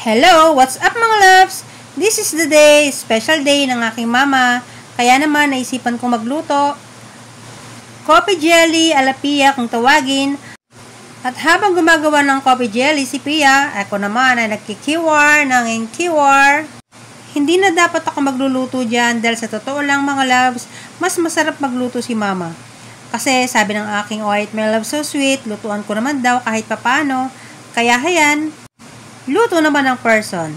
Hello! What's up mga loves? This is the day, special day ng aking mama. Kaya naman naisipan kong magluto. Coffee jelly ala Pia kung tawagin. At habang gumagawa ng coffee jelly si Pia, ako naman ay nagkikiwar ng inkiwar. Hindi na dapat ako magluluto dyan dahil sa totoo lang mga loves, mas masarap magluto si mama. Kasi sabi ng aking white my love so sweet, lutuan ko naman daw kahit papano. Kaya hayan, luto naman ng person.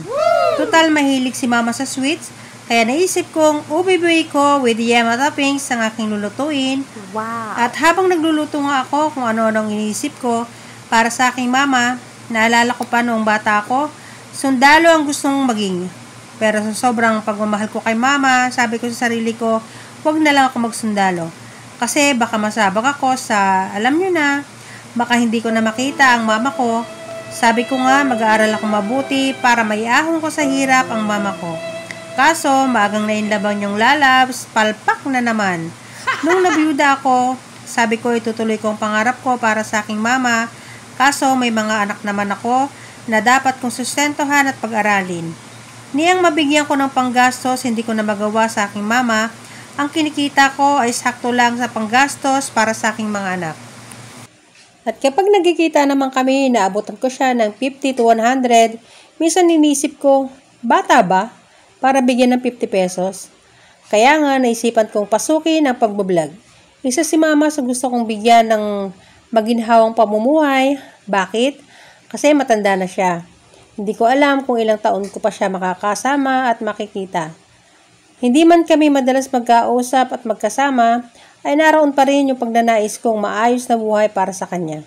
Total mahilig si mama sa sweets, kaya naisip kong ubibuy ko with yema toppings ang aking lulutuin. Wow! At habang nagluluto nga ako kung ano-anong iniisip ko para sa aking mama, naalala ko pa noong bata ako, sundalo ang gustong maging. Pero sa sobrang pagmamahal ko kay mama, sabi ko sa sarili ko, huwag na lang ako magsundalo. Kasi baka masabak ako sa, alam nyo na, baka hindi ko na makita ang mama ko. Sabi ko nga, mag-aaral ako mabuti para maiahon ko sa hirap ang mama ko. Kaso, maagang nainlabang yung lalabs, palpak na naman. Nung nabiyuda ako, sabi ko itutuloy ko ang pangarap ko para sa aking mama. Kaso, may mga anak naman ako na dapat kong sustentuhan at pag-aralin. Niyang mabigyan ko ng panggastos, hindi ko na magawa sa aking mama. Ang kinikita ko ay sakto lang sa panggastos para sa aking mga anak. At kapag nagkikita naman kami, naabutan ko siya ng 50 to 100, minsan inisip ko, bata ba? Para bigyan ng 50 pesos. Kaya nga, naisipan kong pasukin ang pagbablog. Isa si mama sa gusto kong bigyan ng maginhawang pamumuhay. Bakit? Kasi matanda na siya. Hindi ko alam kung ilang taon ko pa siya makakasama at makikita. Hindi man kami madalas magkausap at magkasama, ay naroon pa rin yung pagnanais kong maayos na buhay para sa kanya.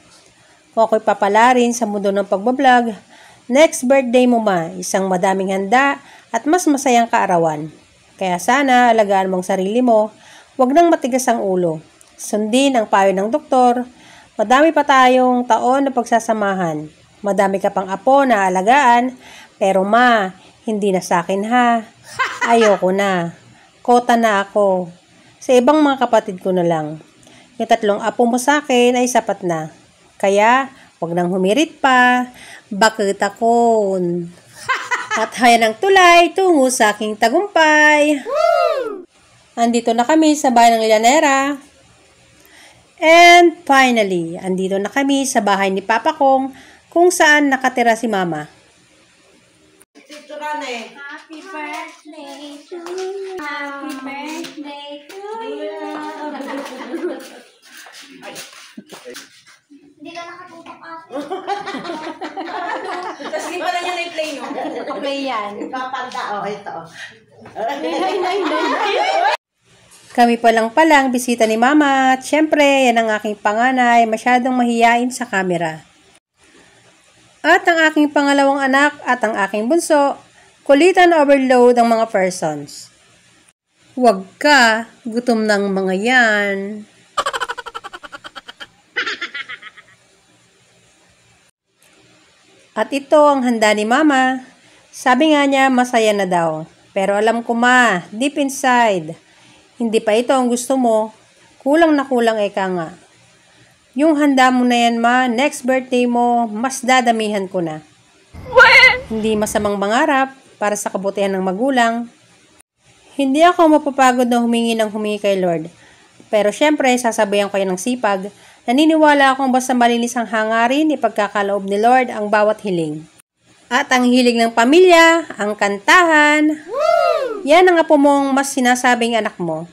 Kung ako'y papalarin sa mundo ng pagbablog, next birthday mo ma, isang madaming handa at mas masayang kaarawan. Kaya sana alagaan mong sarili mo, huwag nang matigas ang ulo. Sundin ang payo ng doktor, madami pa tayong taon na pagsasamahan. Madami ka pang apo na alagaan, pero ma, hindi na sa akin ha. Ayoko na. Kota na ako. Sa ibang mga kapatid ko na lang. Yung 3 apo mo sa akin ay sapat na. Kaya, wag nang humirit pa. Bakit ako? At hayan ang tulay tungo sa aking tagumpay. Andito na kami sa bahay ng Llanera. And finally, andito na kami sa bahay ni Papa Kong kung saan nakatira si Mama. Happy birthday to you. Happy birthday to you. Hindi ka nakatutok ako. Tapos hindi pa na niya na-play nyo. Okay yan. Papanda, ito. Kami pa lang bisita ni Mama. At syempre, yan ang aking panganay. Masyadong mahiyain sa camera. At ang aking pangalawang anak at ang aking bunso, kulitan overload ang mga persons. Huwag ka, gutom ng mga yan. At ito ang handa ni Mama. Sabi nga niya masaya na daw. Pero alam ko ma, deep inside, hindi pa ito ang gusto mo. Kulang na kulang eka nga. Yung handa mo na yan ma, next birthday mo, mas dadamihan ko na. Hindi masamang mangarap para sa kabutihan ng magulang. Hindi ako mapapagod na humingi kay Lord. Pero syempre, sasabayan ko yan ng sipag. Naniniwala akong basta malinis ang hangarin, ipagkakaloob ni Lord ang bawat hiling. At ang hilig ng pamilya, ang kantahan. Yan ang apo mong mas sinasabing anak mo.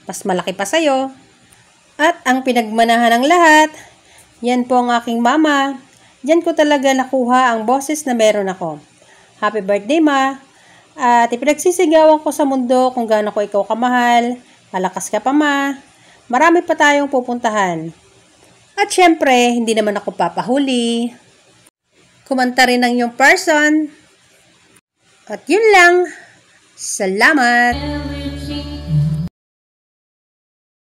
Mas malaki pa sa'yo. At ang pinagmanahan ng lahat, yan po ang aking mama. Diyan ko talaga nakuha ang boses na meron ako. Happy birthday ma! At ipinagsisigawan ko sa mundo kung gaano ko ikaw kamahal. Malakas ka pa ma. Marami pa tayong pupuntahan. At syempre, hindi naman ako papahuli. Kumanta rin ang iyong person. At yun lang. Salamat!